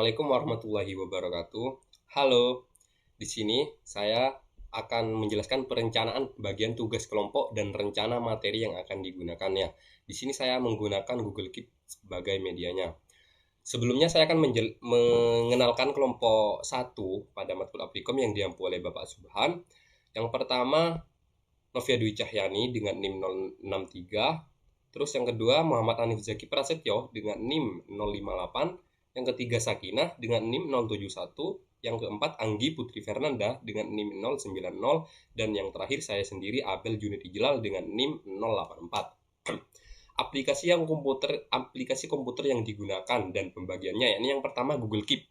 Assalamualaikum warahmatullahi wabarakatuh. Halo, di sini saya akan menjelaskan perencanaan bagian tugas kelompok dan rencana materi yang akan digunakannya. Di sini saya menggunakan Google Keep sebagai medianya. Sebelumnya saya akan mengenalkan kelompok satu pada matkul Applikom yang diampu oleh Bapak Subhan. Yang pertama Novia Dwi Cahyani dengan NIM 063. Terus yang kedua Muhammad Hanif Zaki Prasetyo dengan NIM 058. Yang ketiga Sakinah dengan NIM 071. Yang keempat Anggi Putri Fernanda dengan NIM 090. Dan yang terakhir saya sendiri Abel Junid Ijlal dengan NIM 084. Aplikasi komputer yang digunakan dan pembagiannya, ini yang pertama Google Keep,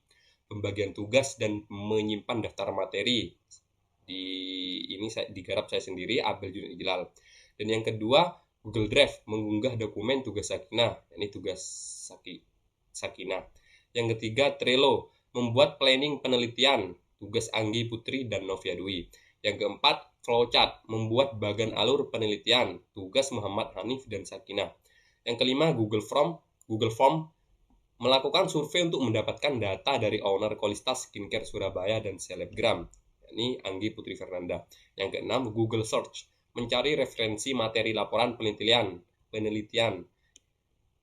pembagian tugas dan menyimpan daftar materi. Ini digarap saya sendiri, Abel Junid Ijlal. Dan yang kedua Google Drive, mengunggah dokumen tugas Sakinah, ini tugas Sakinah. Yang ketiga Trello, membuat planning penelitian, tugas Anggi Putri dan Novia Dwi. Yang keempat Flowchart, membuat bagan alur penelitian, tugas Muhammad Hanif dan Sakinah. Yang kelima Google Form, melakukan survei untuk mendapatkan data dari owner Kolistas Skincare Surabaya dan Selebgram, ini Anggi Putri Fernanda. Yang keenam Google Search, mencari referensi materi laporan penelitian.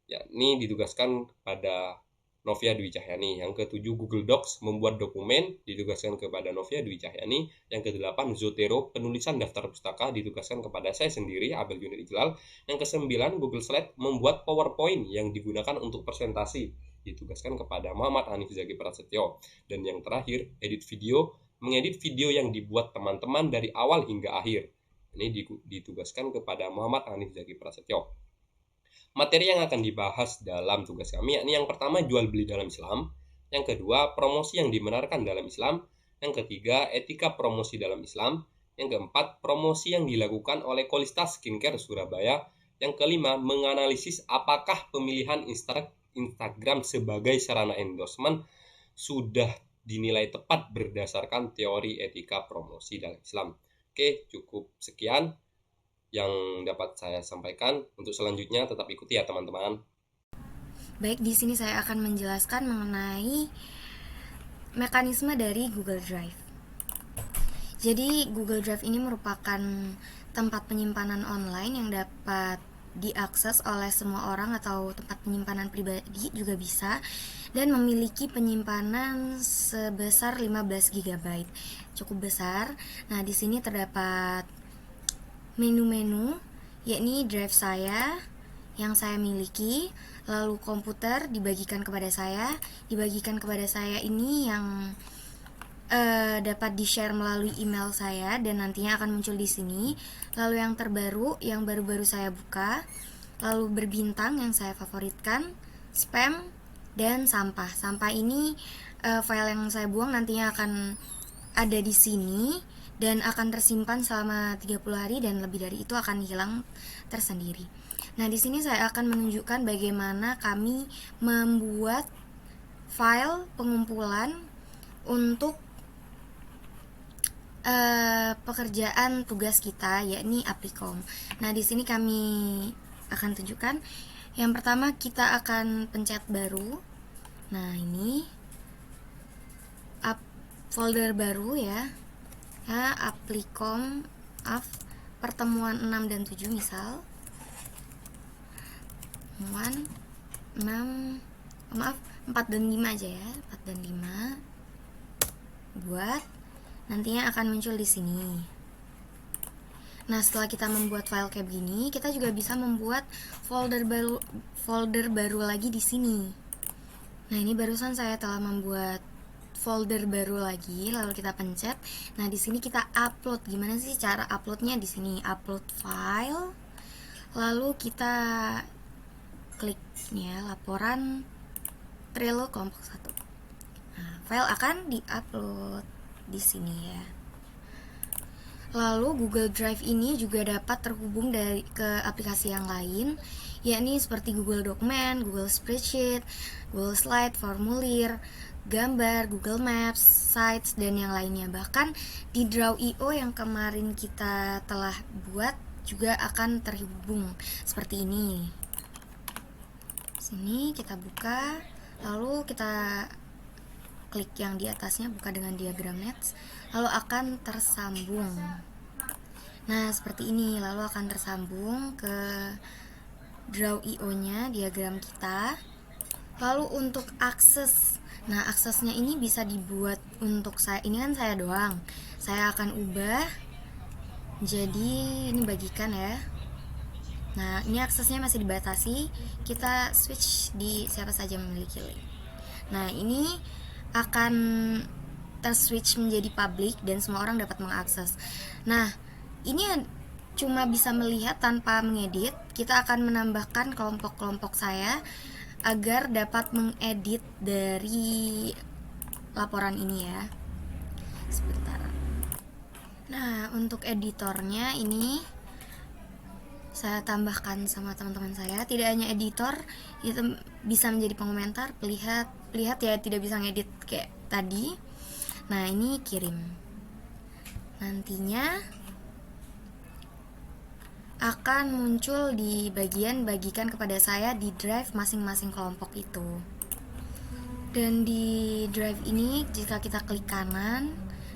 Ya, ini ditugaskan pada Novia Dwi Cahyani. Yang ketujuh Google Docs, membuat dokumen, ditugaskan kepada Novia Dwi Cahyani. Yang kedelapan Zotero, penulisan daftar pustaka, ditugaskan kepada saya sendiri, Abel Junid Ijlal. Yang kesembilan Google Slide, membuat PowerPoint yang digunakan untuk presentasi, ditugaskan kepada Muhammad Hanif Zaki Prasetyo. Dan yang terakhir mengedit video yang dibuat teman-teman dari awal hingga akhir, ini ditugaskan kepada Muhammad Hanif Zaki Prasetyo. Materi yang akan dibahas dalam tugas kami yakni yang pertama jual beli dalam Islam, yang kedua promosi yang dibenarkan dalam Islam, yang ketiga etika promosi dalam Islam, yang keempat promosi yang dilakukan oleh Kolistas Skincare Surabaya, yang kelima menganalisis apakah pemilihan Instagram sebagai sarana endorsement sudah dinilai tepat berdasarkan teori etika promosi dalam Islam. Oke, cukup sekian yang dapat saya sampaikan. Untuk selanjutnya tetap ikuti ya teman-teman. Baik, di sini saya akan menjelaskan mengenai mekanisme dari Google Drive. Jadi Google Drive ini merupakan tempat penyimpanan online yang dapat diakses oleh semua orang atau tempat penyimpanan pribadi juga bisa, dan memiliki penyimpanan sebesar 15 GB. Cukup besar. Nah, di sini terdapat menu-menu, yakni drive saya yang saya miliki, lalu komputer dibagikan kepada saya ini yang dapat di-share melalui email saya dan nantinya akan muncul di sini. Lalu yang terbaru, yang baru-baru saya buka, lalu berbintang yang saya favoritkan, spam, dan sampah. Sampah ini file yang saya buang nantinya akan ada di sini dan akan tersimpan selama 30 hari dan lebih dari itu akan hilang tersendiri. Nah, di sini saya akan menunjukkan bagaimana kami membuat file pengumpulan untuk pekerjaan tugas kita, yakni Applikom. Nah, di sini kami akan tunjukkan. Yang pertama kita akan pencet baru. Nah, ini folder baru ya. Applikom pertemuan 6 dan 7 misal. Pertemuan 4 dan 5 aja ya, 4 dan 5. Buat nantinya akan muncul di sini. Nah, setelah kita membuat file kayak begini, kita juga bisa membuat folder baru lagi di sini. Nah, ini barusan saya telah membuat folder baru lagi, lalu kita pencet. Nah, di sini kita upload. Gimana sih cara uploadnya? Di sini upload file, lalu kita klik ya laporan Trello kelompok 1. Nah, file akan diupload di sini ya. Lalu Google Drive ini juga dapat terhubung ke aplikasi yang lain, yakni seperti Google Dokumen, Google Spreadsheet, Google Slide, formulir, gambar, Google Maps, Sites, dan yang lainnya. Bahkan di Draw.io yang kemarin kita telah buat juga akan terhubung seperti ini. Sini kita buka, lalu kita klik yang di atasnya, buka dengan diagram nets, lalu akan tersambung. Nah, seperti ini, lalu akan tersambung ke Draw.io-nya, diagram kita. Lalu untuk akses, nah aksesnya ini bisa dibuat untuk saya, ini kan saya doang. Saya akan ubah jadi ini bagikan ya. Nah, ini aksesnya masih dibatasi. Kita switch di siapa saja memiliki link. Nah, ini akan terswitch menjadi public dan semua orang dapat mengakses. Nah, ini cuma bisa melihat tanpa mengedit. Kita akan menambahkan kelompok-kelompok saya agar dapat mengedit dari laporan ini ya. Sebentar. Nah, untuk editornya ini saya tambahkan sama teman-teman saya. Tidak hanya editor, itu bisa menjadi pengomentar, pelihat ya, tidak bisa ngedit kayak tadi. Nah, ini kirim. Nantinya akan muncul di bagian bagikan kepada saya di drive masing-masing kelompok itu. Dan di drive ini jika kita klik kanan,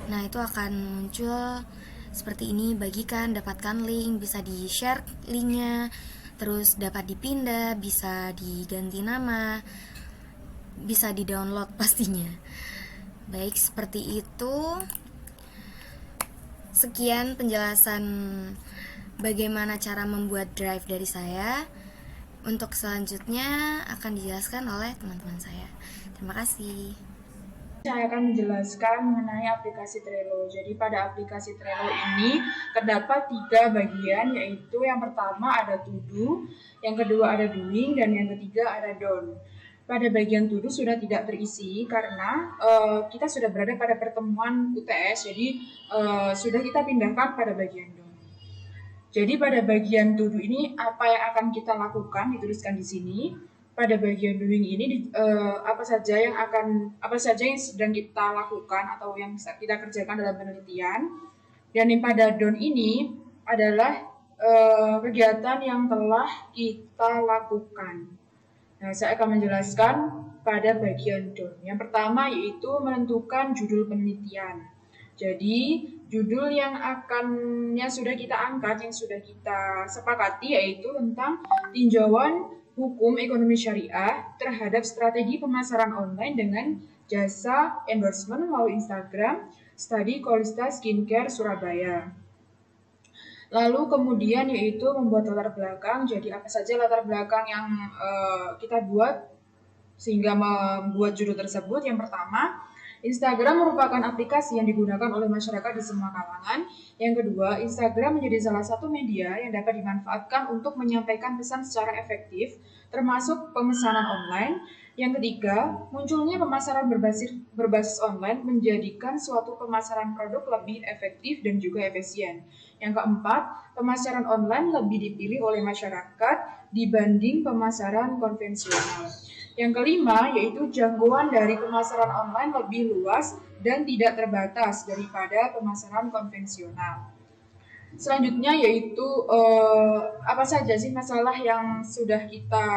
nah itu akan muncul seperti ini, bagikan, dapatkan link, bisa di-share linknya, terus dapat dipindah, bisa diganti nama, bisa di-download pastinya. Baik, seperti itu. Sekian penjelasan bagaimana cara membuat drive dari saya. Untuk selanjutnya akan dijelaskan oleh teman-teman saya. Terima kasih. Saya akan menjelaskan mengenai aplikasi Trello. Jadi pada aplikasi Trello ini terdapat 3 bagian, yaitu yang pertama ada to do, yang kedua ada doing, dan yang ketiga ada done. Pada bagian to do sudah tidak terisi karena kita sudah berada pada pertemuan UTS, jadi sudah kita pindahkan pada bagian done. Jadi pada bagian to do ini apa yang akan kita lakukan dituliskan di sini. Pada bagian doing ini apa saja yang sedang kita lakukan atau yang bisa kita kerjakan dalam penelitian. Dan yang pada done ini adalah kegiatan yang telah kita lakukan. Nah, saya akan menjelaskan pada bagian done. Yang pertama yaitu menentukan judul penelitian. Jadi judul yang sudah kita angkat, yang sudah kita sepakati yaitu tentang tinjauan hukum ekonomi syariah terhadap strategi pemasaran online dengan jasa endorsement melalui Instagram Study Kolista Skincare Surabaya. Lalu kemudian yaitu membuat latar belakang. Jadi apa saja latar belakang yang kita buat sehingga membuat judul tersebut. Yang pertama, Instagram merupakan aplikasi yang digunakan oleh masyarakat di semua kalangan. Yang kedua, Instagram menjadi salah satu media yang dapat dimanfaatkan untuk menyampaikan pesan secara efektif, termasuk pemesanan online. Yang ketiga, munculnya pemasaran berbasis online menjadikan suatu pemasaran produk lebih efektif dan juga efisien. Yang keempat, pemasaran online lebih dipilih oleh masyarakat dibanding pemasaran konvensional. Yang kelima, yaitu jangkauan dari pemasaran online lebih luas dan tidak terbatas daripada pemasaran konvensional. Selanjutnya yaitu apa saja sih masalah yang sudah kita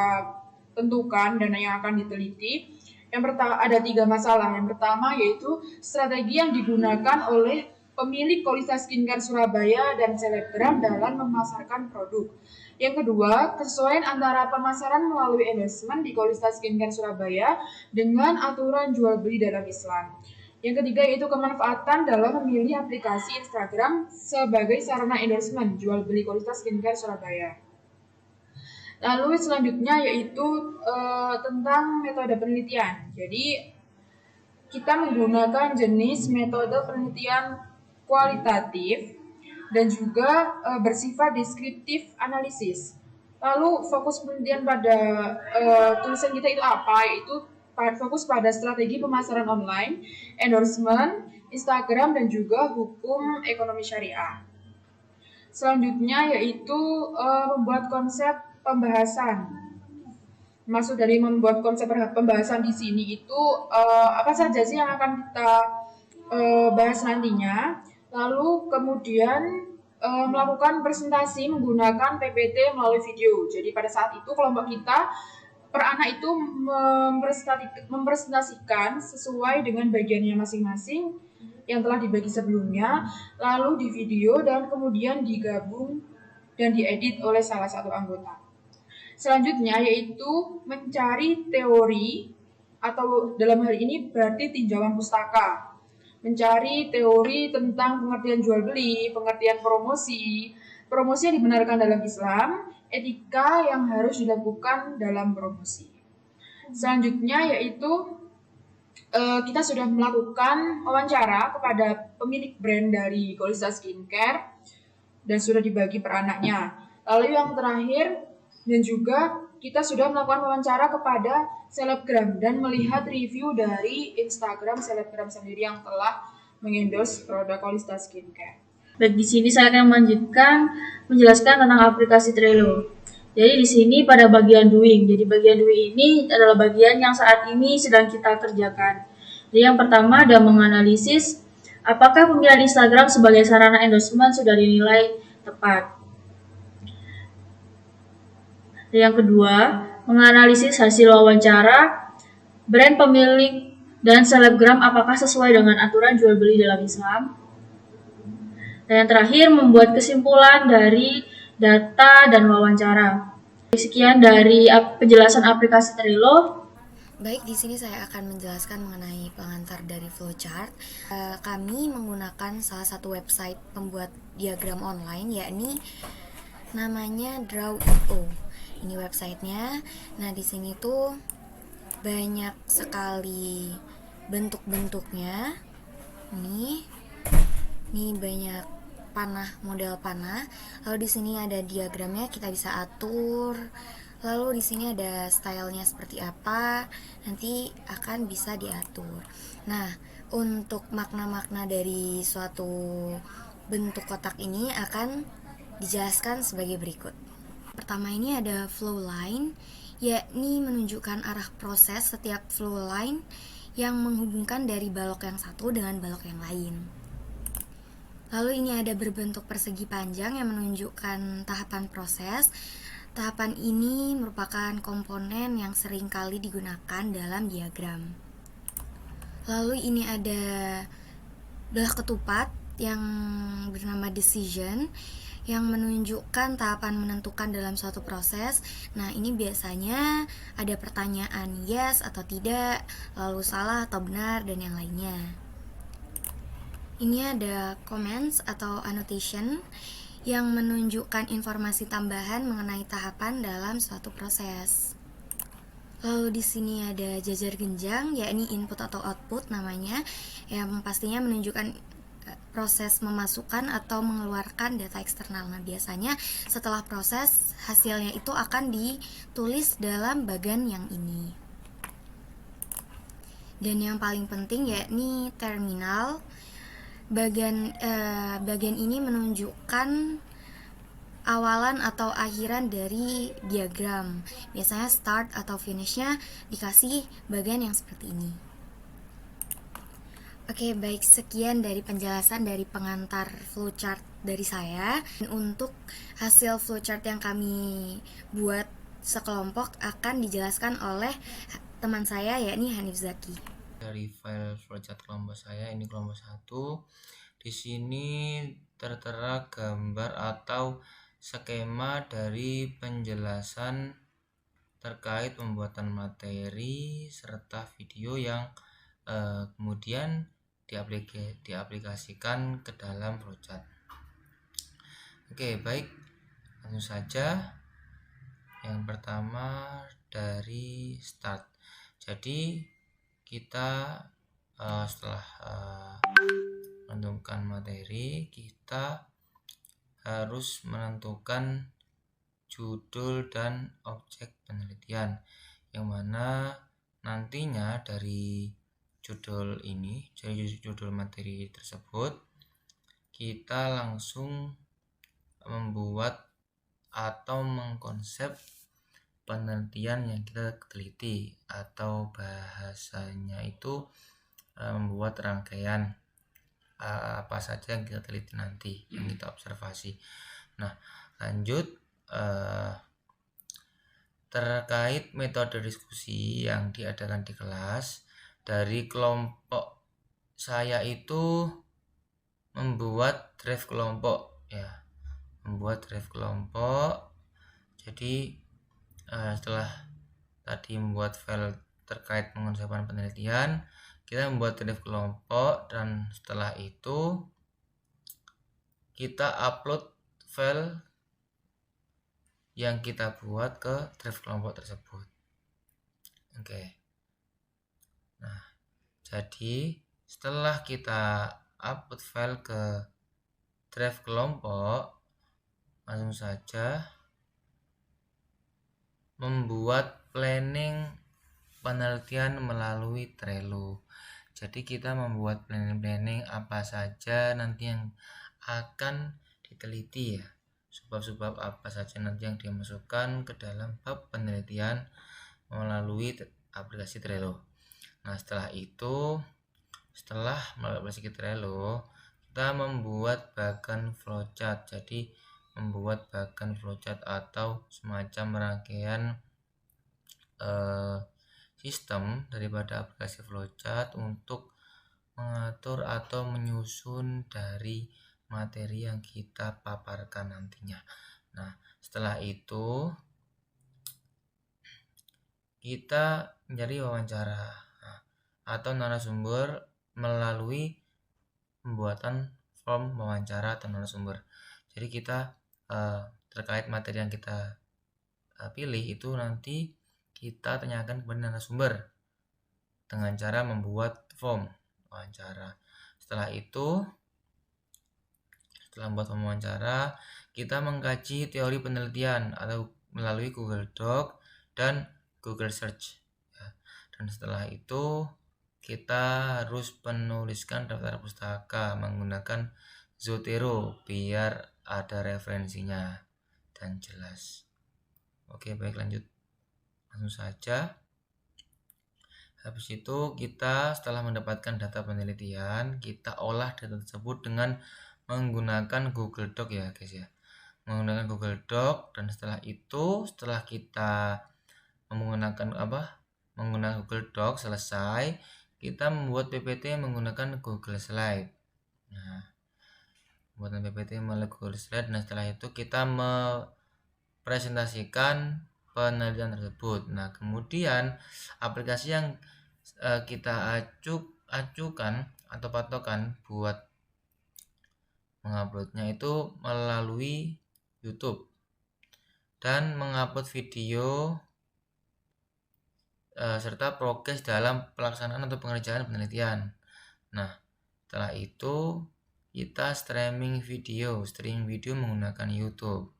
tentukan dan yang akan diteliti. Yang pertama ada 3 masalah. Yang pertama yaitu strategi yang digunakan oleh pemilik Kolista Skincare Surabaya dan selebgram dalam memasarkan produk. Yang kedua, kesesuaian antara pemasaran melalui endorsement di Kolista Skincare Surabaya dengan aturan jual beli dalam Islam. Yang ketiga yaitu kemanfaatan dalam memilih aplikasi Instagram sebagai sarana endorsement jual beli Kolista Skincare Surabaya. Lalu selanjutnya yaitu tentang metode penelitian. Jadi kita menggunakan jenis metode penelitian kualitatif dan juga bersifat deskriptif analisis. Lalu fokus penelitian pada tulisan kita itu apa? Yaitu fokus pada strategi pemasaran online, endorsement, Instagram, dan juga hukum ekonomi syariah. Selanjutnya yaitu membuat konsep pembahasan. Maksud dari membuat konsep pembahasan di sini itu apa saja sih yang akan kita bahas nantinya. Lalu kemudian melakukan presentasi menggunakan PPT melalui video. Jadi pada saat itu kelompok kita per anak itu mempresentasikan sesuai dengan bagiannya masing-masing yang telah dibagi sebelumnya, lalu di video dan kemudian digabung dan diedit oleh salah satu anggota. Selanjutnya yaitu mencari teori atau dalam hal ini berarti tinjauan pustaka. Mencari teori tentang pengertian jual beli, pengertian promosi, promosi yang dibenarkan dalam Islam, etika yang harus dilakukan dalam promosi. Selanjutnya yaitu kita sudah melakukan wawancara kepada pemilik brand dari Golista Skincare dan sudah dibagi per anaknya. Lalu yang terakhir dan juga kita sudah melakukan wawancara kepada selebgram dan melihat review dari Instagram selebgram sendiri yang telah mengendorse produk Golista Skincare. Baik, di sini saya akan menjelaskan tentang aplikasi Trello. Jadi di sini pada bagian doing. Jadi bagian doing ini adalah bagian yang saat ini sedang kita kerjakan. Jadi yang pertama ada menganalisis apakah pemilihan Instagram sebagai sarana endorsement sudah dinilai tepat. Dan yang kedua, menganalisis hasil wawancara brand pemilik dan selebgram apakah sesuai dengan aturan jual beli dalam Islam. Dan yang terakhir, membuat kesimpulan dari data dan wawancara. Sekian dari penjelasan aplikasi Trello. Baik, di sini saya akan menjelaskan mengenai pengantar dari flowchart. Kami menggunakan salah satu website pembuat diagram online, yakni namanya Draw.io. Ini websitenya. Nah, di sini tuh banyak sekali bentuk-bentuknya. Ini banyak model panah. Lalu di sini ada diagramnya, kita bisa atur. Lalu di sini ada stylenya seperti apa, nanti akan bisa diatur. Nah, untuk makna-makna dari suatu bentuk kotak ini akan dijelaskan sebagai berikut. Pertama ini ada flow line, yakni menunjukkan arah proses setiap flow line yang menghubungkan dari balok yang satu dengan balok yang lain. Lalu ini ada berbentuk persegi panjang yang menunjukkan tahapan proses. Tahapan ini merupakan komponen yang sering kali digunakan dalam diagram. Lalu ini ada belah ketupat yang bernama decision yang menunjukkan tahapan menentukan dalam suatu proses. Nah, ini biasanya ada pertanyaan yes atau tidak, lalu salah atau benar, dan yang lainnya. Ini ada comments atau annotation yang menunjukkan informasi tambahan mengenai tahapan dalam suatu proses. Lalu di sini ada jajar genjang, yakni input atau output namanya, yang pastinya menunjukkan proses memasukkan atau mengeluarkan data eksternal. Nah, biasanya setelah proses hasilnya itu akan ditulis dalam bagian yang ini. Dan yang paling penting yakni terminal. Bagian ini menunjukkan awalan atau akhiran dari diagram. Biasanya start atau finishnya dikasih bagian yang seperti ini. Oke, baik, sekian dari penjelasan dari pengantar flowchart dari saya. Untuk hasil flowchart yang kami buat sekelompok akan dijelaskan oleh teman saya yakni Hanif Zaki. Dari file flowchart kelompok saya, ini kelompok 1. Di sini tertera gambar atau skema dari penjelasan terkait pembuatan materi serta video yang kemudian diaplikasikan ke dalam flowchart. Oke, baik, langsung saja. Yang pertama dari start. Jadi kita setelah menentukan materi, kita harus menentukan judul dan objek penelitian, yang mana nantinya dari judul ini, dari judul materi tersebut, kita langsung membuat atau mengkonsep penelitian yang kita teliti, atau bahasanya itu membuat rangkaian apa saja yang kita teliti nanti, yang kita observasi. Nah, lanjut terkait metode diskusi yang diadakan di kelas, dari kelompok saya itu membuat drive kelompok ya, Jadi setelah tadi membuat file terkait pengucapan penelitian, kita membuat drive kelompok, dan setelah itu kita upload file yang kita buat ke drive kelompok tersebut. Oke. Nah, jadi setelah kita upload file ke drive kelompok, langsung saja membuat planning penelitian melalui Trello. Jadi kita membuat planning apa saja nanti yang akan diteliti ya. Sebab-sebab apa saja nanti yang dimasukkan ke dalam bab penelitian melalui aplikasi Trello. Nah, setelah melalui aplikasi Trello, kita membuat bagan flowchart. Jadi membuat bagan flowchart atau semacam rangkaian sistem daripada aplikasi flowchart untuk mengatur atau menyusun dari materi yang kita paparkan nantinya. Nah, setelah itu kita mencari wawancara atau narasumber melalui pembuatan form wawancara atau narasumber. Jadi kita terkait materi yang kita pilih itu nanti kita tanyakan kepada narasumber dengan cara membuat form wawancara. Setelah membuat form wawancara, kita mengkaji teori penelitian atau melalui Google Doc dan Google Search. Dan setelah itu kita harus menuliskan daftar pustaka menggunakan Zotero biar ada referensinya dan jelas. Oke, baik, lanjut. Langsung saja. Habis itu kita setelah mendapatkan data penelitian, kita olah data tersebut dengan menggunakan Google Doc ya guys ya. Menggunakan Google Doc, dan setelah kita menggunakan Google Doc selesai, kita membuat PPT menggunakan Google Slide. Nah, pembuatan PPT melalui Google Slide. Nah, setelah itu kita mempresentasikan penelitian tersebut. Nah, kemudian aplikasi yang kita acukan atau patokan buat menguploadnya itu melalui YouTube dan mengupload video serta progres dalam pelaksanaan atau pengerjaan penelitian. Nah, setelah itu kita streaming video menggunakan YouTube.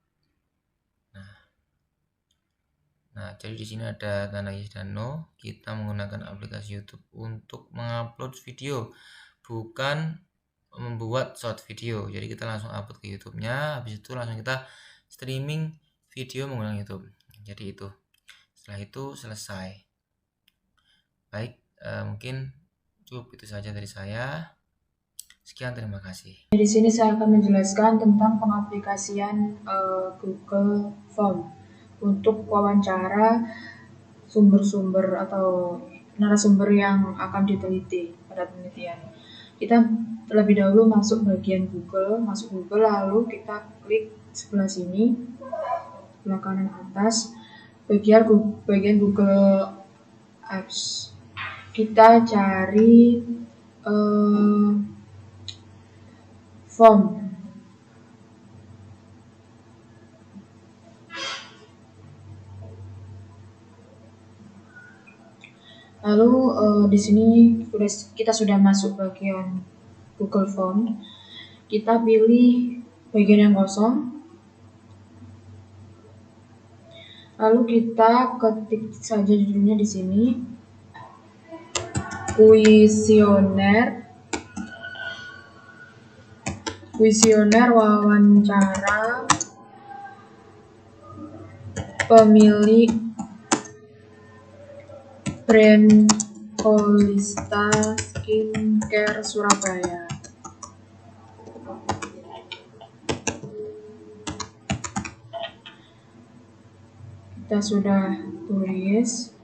Nah, jadi di sini ada tanda yes dan no. Kita menggunakan aplikasi YouTube untuk mengupload video, bukan membuat short video. Jadi kita langsung upload ke YouTube-nya, habis itu langsung kita streaming video menggunakan YouTube. Jadi itu. Setelah itu selesai. Baik, mungkin cukup itu saja dari saya. Sekian, terima kasih. Di sini saya akan menjelaskan tentang pengaplikasian Google Form untuk wawancara sumber-sumber atau narasumber yang akan diteliti pada penelitian. Kita terlebih dahulu masuk Google, lalu kita klik sebelah sini, sebelah kanan atas, bagian Google Apps. Kita cari form. Lalu di sini kita sudah masuk bagian Google Form. Kita pilih bagian yang kosong. Lalu kita ketik saja judulnya di sini. Kuesioner wawancara pemilik brand Polista Skincare Surabaya. kita sudah tulis.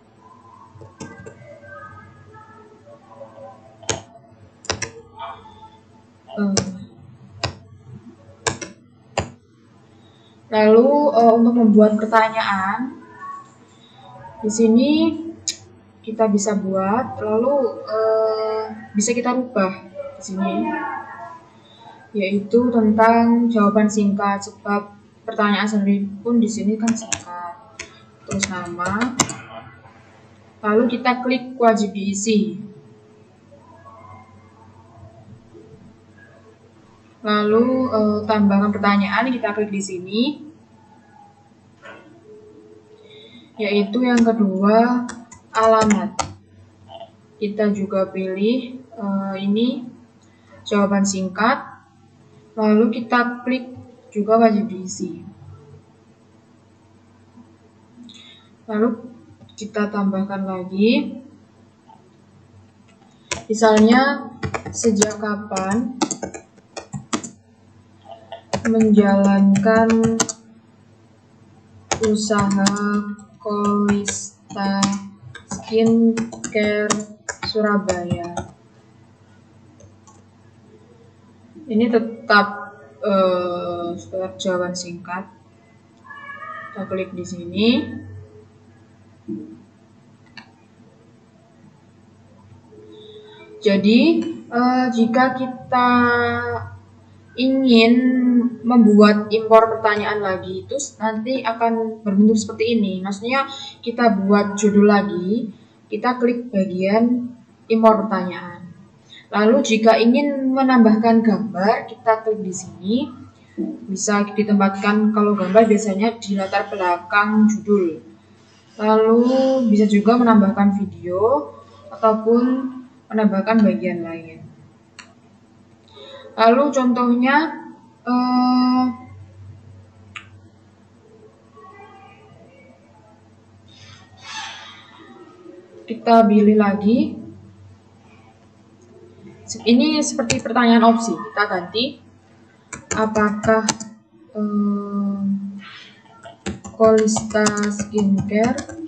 Lalu untuk membuat pertanyaan, di sini kita bisa buat, lalu bisa kita rubah di sini, yaitu tentang jawaban singkat, sebab pertanyaan sendiri pun di sini kan singkat. Terus nama, lalu kita klik wajib diisi. Lalu tambahkan pertanyaan, kita klik di sini. Yaitu yang kedua, alamat. Kita juga pilih ini jawaban singkat. Lalu kita klik juga wajib diisi. Lalu kita tambahkan lagi. Misalnya sejak kapan menjalankan usaha Kolista Skincare Surabaya. Ini tetap jawaban singkat. Kita klik di sini. Jadi jika kita ingin membuat impor pertanyaan lagi, itu nanti akan berbentuk seperti ini. Maksudnya kita buat judul lagi, kita klik bagian impor pertanyaan. Lalu jika ingin menambahkan gambar, kita klik di sini. Bisa ditempatkan, kalau gambar biasanya di latar belakang judul. Lalu bisa juga menambahkan video ataupun menambahkan bagian lain. Lalu contohnya kita pilih lagi. Ini seperti pertanyaan opsi. Kita ganti. Apakah Kolista Skincare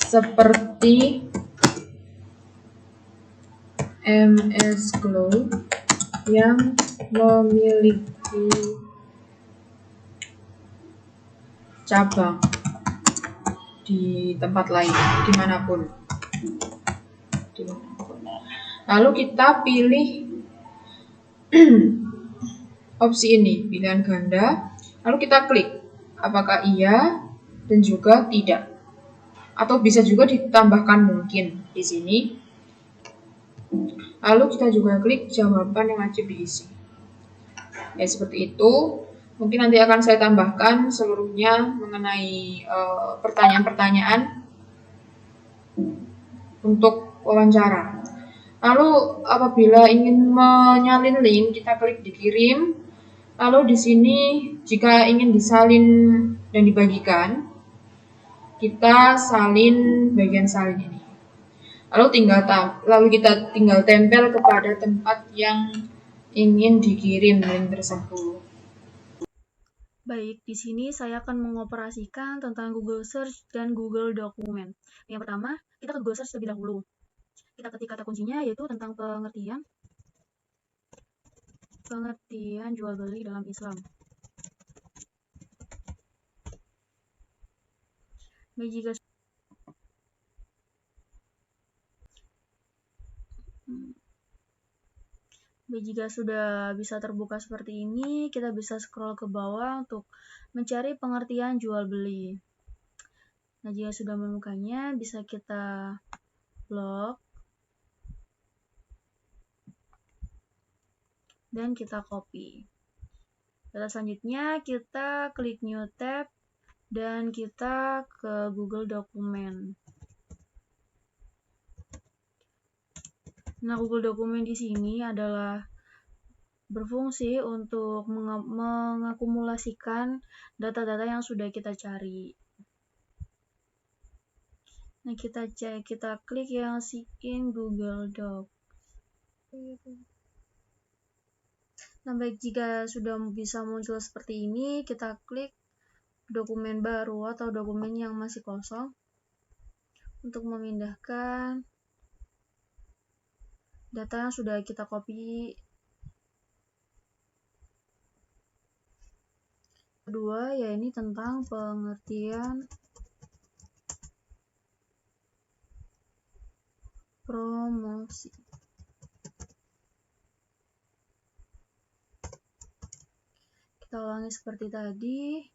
seperti MS Glow yang memiliki cabang di tempat lain, dimanapun. Lalu kita pilih opsi ini, pilihan ganda. Lalu kita klik apakah iya dan juga tidak. Atau bisa juga ditambahkan mungkin di sini. Lalu kita juga klik jawaban yang wajib diisi. Ya seperti itu. Mungkin nanti akan saya tambahkan seluruhnya mengenai pertanyaan-pertanyaan untuk wawancara. Lalu apabila ingin menyalin link, kita klik dikirim. Lalu di sini jika ingin disalin dan dibagikan, kita salin bagian salin ini. Lalu kita tinggal tempel kepada tempat yang ingin dikirim link tersebut. Baik, di sini saya akan mengoperasikan tentang Google Search dan Google Dokumen. Yang pertama, kita ke Google Search terlebih dahulu. Kita ketik kata kuncinya yaitu tentang pengertian jual beli dalam Islam. Jika sudah bisa terbuka seperti ini, kita bisa scroll ke bawah untuk mencari pengertian jual beli. Nah, jika sudah menemukannya, bisa kita lock dan kita copy. Data selanjutnya kita klik new tab dan kita ke Google Dokumen. Nah, Google Dokumen di sini adalah berfungsi untuk mengakumulasikan data-data yang sudah kita cari. Nah, kita klik yang in Google Docs. Nah, baik, jika sudah bisa muncul seperti ini, kita klik dokumen baru atau dokumen yang masih kosong untuk memindahkan data yang sudah kita copy. Kedua, ya ini tentang pengertian promosi. Kita ulangi seperti tadi.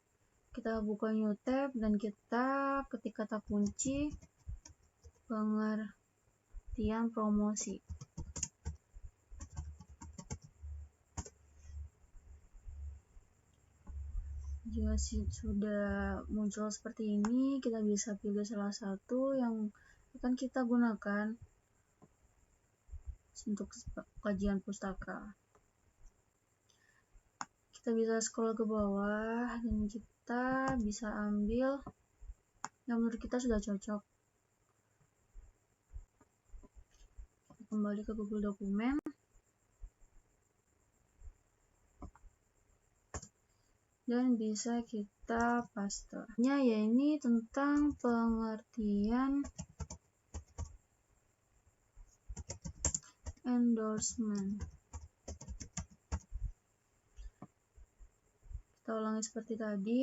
Kita buka new tab dan kita ketik kata kunci pengertian promosi. Jika sudah muncul seperti ini, kita bisa pilih salah satu yang akan kita gunakan untuk kajian pustaka. Kita bisa scroll ke bawah dan kita bisa ambil yang menurut kita sudah cocok. Kembali ke Google Dokumen. Dan bisa kita paste. Ya ini tentang pengertian endorsement. Kita ulangi seperti tadi.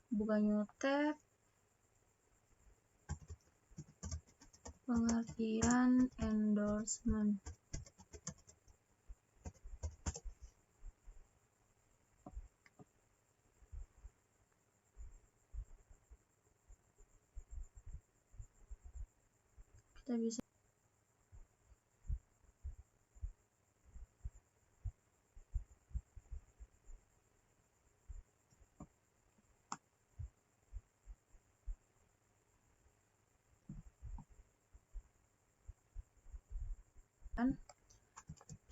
Buka new tab. Pengertian endorsement. Kita bisa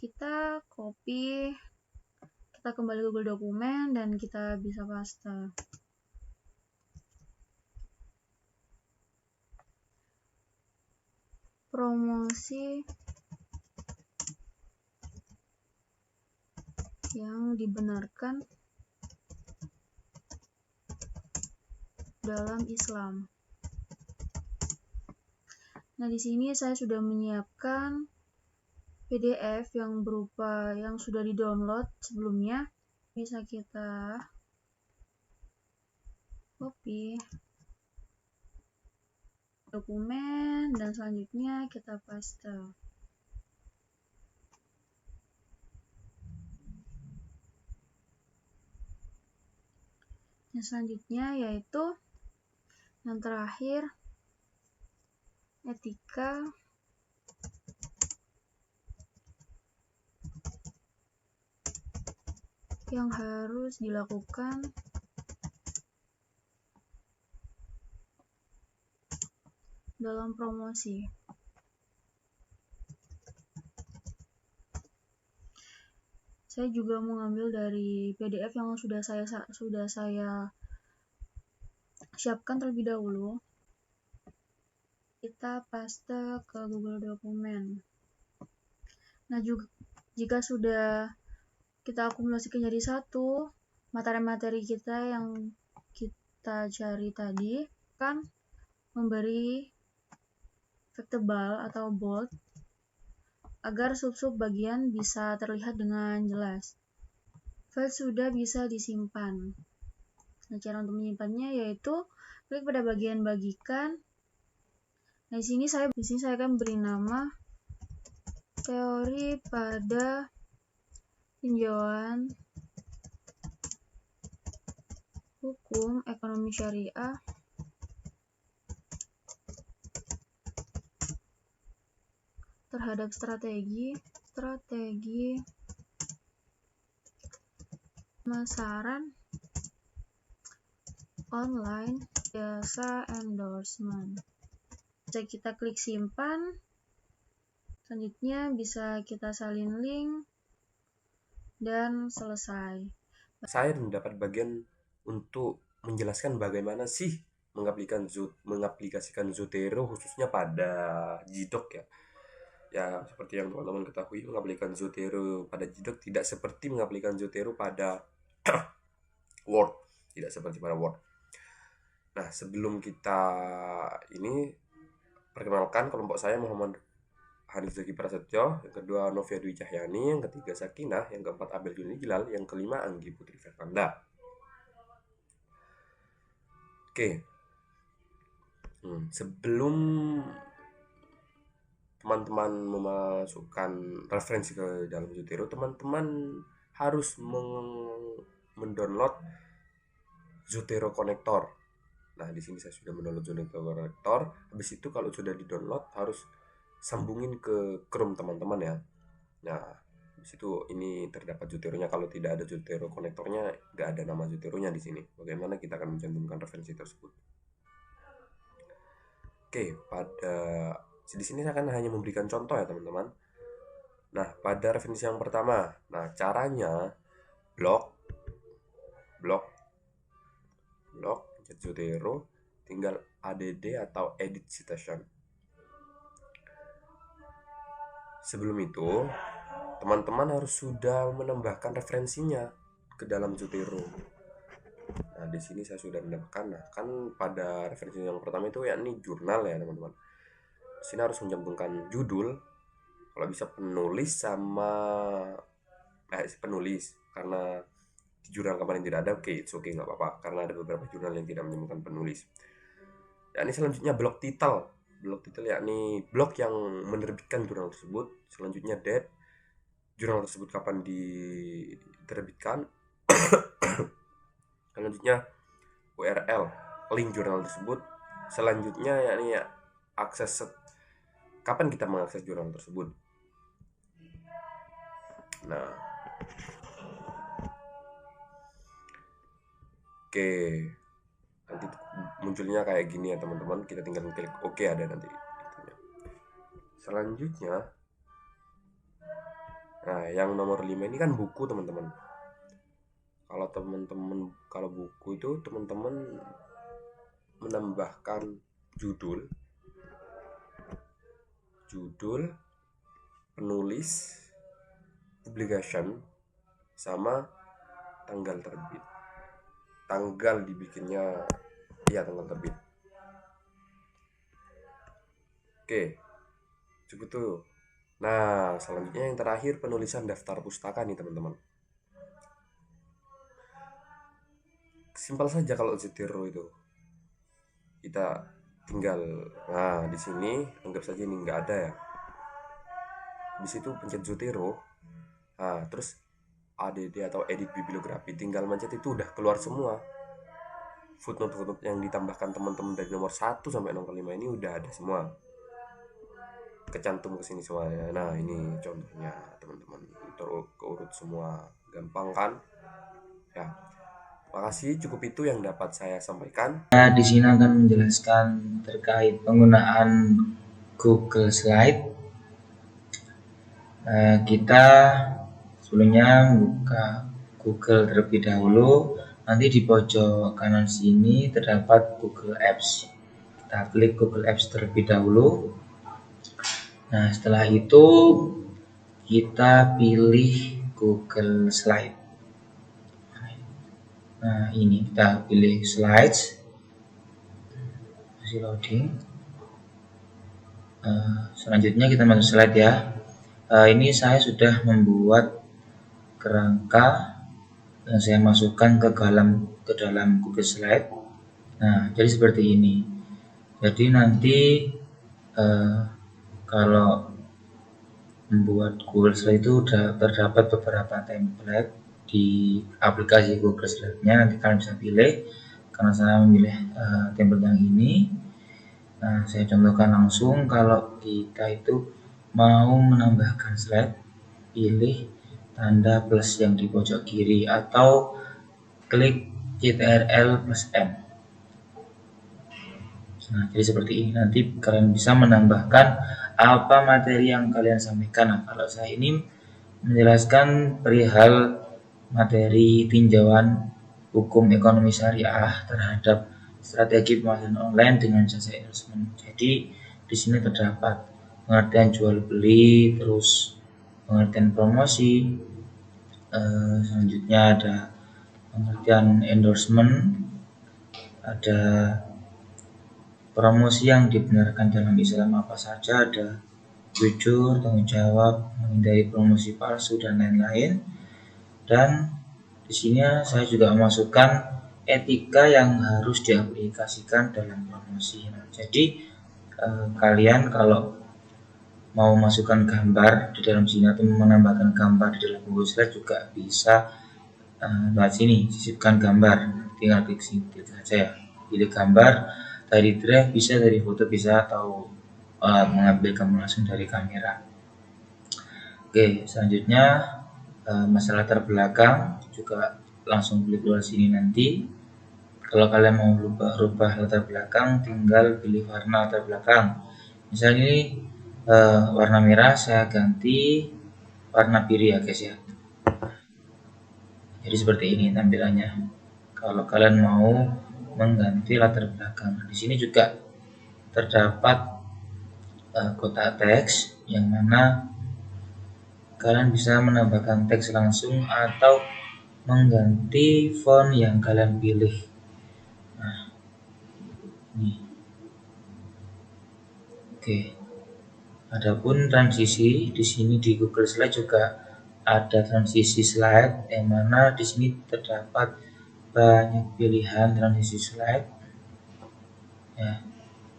kita copy, kita kembali ke Google Dokumen dan kita bisa paste. Promosi yang dibenarkan dalam Islam. Nah, di sini saya sudah menyiapkan PDF yang berupa yang sudah di-download sebelumnya. Bisa kita copy dokumen dan selanjutnya kita paste. Yang selanjutnya yaitu yang terakhir, etika yang harus dilakukan dalam promosi. Saya juga mengambil dari PDF yang sudah saya siapkan terlebih dahulu. Kita paste ke Google Dokumen. Nah, juga jika sudah kita akumulasikan jadi satu, materi-materi kita yang kita cari tadi kan memberi efek tebal atau bold agar sub-sub bagian bisa terlihat dengan jelas. File sudah bisa disimpan. Nah, cara untuk menyimpannya yaitu klik pada bagian bagikan. Nah, di sini saya akan beri nama teori pada tinjauan hukum ekonomi syariah terhadap strategi pemasaran online jasa endorsement. Bisa kita klik simpan. Selanjutnya bisa kita salin link dan selesai. Saya mendapat bagian untuk menjelaskan bagaimana sih mengaplikasikan Zotero khususnya pada Gdoc ya. Ya, seperti yang teman-teman ketahui, mengaplikasikan Zotero pada Gdoc tidak seperti mengaplikasikan Zotero pada Word, tidak seperti pada Word. Nah, sebelum kita ini, perkenalkan, kelompok saya Muhammad Hanif Zaki Prasetyo, yang kedua Novia Dwi Cahyani, yang ketiga Sakinah, yang keempat Abel Juni Hilal, yang kelima Anggi Putri Fernanda. Oke. Sebelum teman-teman memasukkan referensi ke dalam Zotero, teman-teman harus mendownload Zotero Connector. Nah, di sini saya sudah mendownload Zotero Connector. Habis itu kalau sudah di-download harus sambungin ke Chrome teman-teman ya. Nah, di situ ini terdapat Zoteronya. Kalau tidak ada Zotero konektornya, nggak ada nama Zoteronya di sini. Bagaimana kita akan mencantumkan referensi tersebut? Oke, di sini saya akan hanya memberikan contoh ya teman-teman. Nah, pada referensi yang pertama, nah caranya blok Zotero, tinggal add atau edit citation. Sebelum itu, teman-teman harus sudah menambahkan referensinya ke dalam Zotero. Nah, di sini saya sudah menambahkan. Nah, kan pada referensi yang pertama itu yakni jurnal ya, teman-teman. Di sini harus mencantumkan judul, kalau bisa penulis sama penulis, karena di jurnal kemarin tidak ada. Oke, nggak apa-apa, karena ada beberapa jurnal yang tidak menyebutkan penulis. Dan ini selanjutnya blok title yakni blok yang menerbitkan jurnal tersebut. Selanjutnya date, jurnal tersebut kapan diterbitkan. Selanjutnya URL, link jurnal tersebut. Selanjutnya yakni akses, kapan kita mengakses jurnal tersebut. Nah, oke, nanti munculnya kayak gini ya teman-teman. Kita tinggal klik oke, ada nanti itunya. Selanjutnya, nah yang nomor 5 ini kan buku teman-teman. Kalau buku itu teman-teman menambahkan judul, penulis, publication, sama tanggal terbit. Tanggal dibikinnya tanggal terbit. Oke, cukup tuh. Nah, selanjutnya yang terakhir penulisan daftar pustaka nih teman-teman. Simpel saja kalau Zotero itu. Kita tinggal, nah di sini anggap saja ini nggak ada ya. Di situ pencet Zotero, nah terus add atau edit bibliografi, tinggal mencet itu udah keluar semua. Footnote yang ditambahkan teman-teman dari nomor 1 sampai nomor 5 ini udah ada semua, kecantum ke sini semuanya. Nah, ini contohnya teman-teman, terurut semua, gampang kan? Ya. Makasih, cukup itu yang dapat saya sampaikan. Di sini akan menjelaskan terkait penggunaan Google Slide. Kita sebelumnya buka Google terlebih dahulu. Nanti di pojok kanan sini terdapat Google Apps. Kita klik Google Apps terlebih dahulu. Nah, setelah itu kita pilih Google Slide. Nah, ini kita pilih slides, masih loading. Selanjutnya kita masuk slide ya. Ini saya sudah membuat kerangka yang saya masukkan ke dalam Google Slide. Nah, jadi seperti ini. Jadi nanti kalau membuat Google Slide itu terdapat beberapa template di aplikasi Google Slide-nya. Nanti kalian bisa pilih, karena saya memilih template yang ini. Nah, saya contohkan langsung. Kalau kita itu mau menambahkan slide, pilih tanda plus yang di pojok kiri atau klik Ctrl plus M. Nah, jadi seperti ini. Nanti kalian bisa menambahkan apa materi yang kalian sampaikan. Nah, kalau saya ini menjelaskan perihal materi tinjauan hukum ekonomi syariah terhadap strategi pemasaran online dengan jasa endorsement. Jadi di sini terdapat pengertian jual beli, terus pengertian promosi, selanjutnya ada pengertian endorsement, ada promosi yang dibenarkan dalam Islam apa saja, ada jujur, tanggung jawab, menghindari promosi palsu dan lain-lain. Dan di sini saya juga memasukkan etika yang harus diaplikasikan dalam promosi. Nah, jadi kalian kalau mau masukkan gambar di dalam sini atau menambahkan gambar di dalam Google Slide juga bisa lewat sini, sisipkan gambar. Tinggal klik sini saja ya, pilih gambar dari drive, bisa dari foto, bisa atau mengambil gambar langsung dari kamera. Oke, selanjutnya masalah latar belakang juga langsung klik keluar sini nanti. Kalau kalian mau rubah latar belakang, tinggal pilih warna latar belakang. Misalnya ini warna merah, saya ganti warna biru ya guys ya. Jadi seperti ini tampilannya. Kalau kalian mau mengganti latar belakang, di sini juga terdapat kotak teks yang mana kalian bisa menambahkan teks langsung atau mengganti font yang kalian pilih. Nah, ini. Oke. Adapun transisi di sini di Google Slide juga ada transisi slide yang mana di sini terdapat banyak pilihan transisi slide. Ya,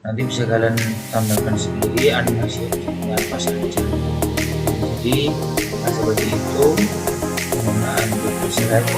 nanti bisa kalian tambahkan sendiri animasi apa saja. Jadi seperti itu penggunaan Google Slide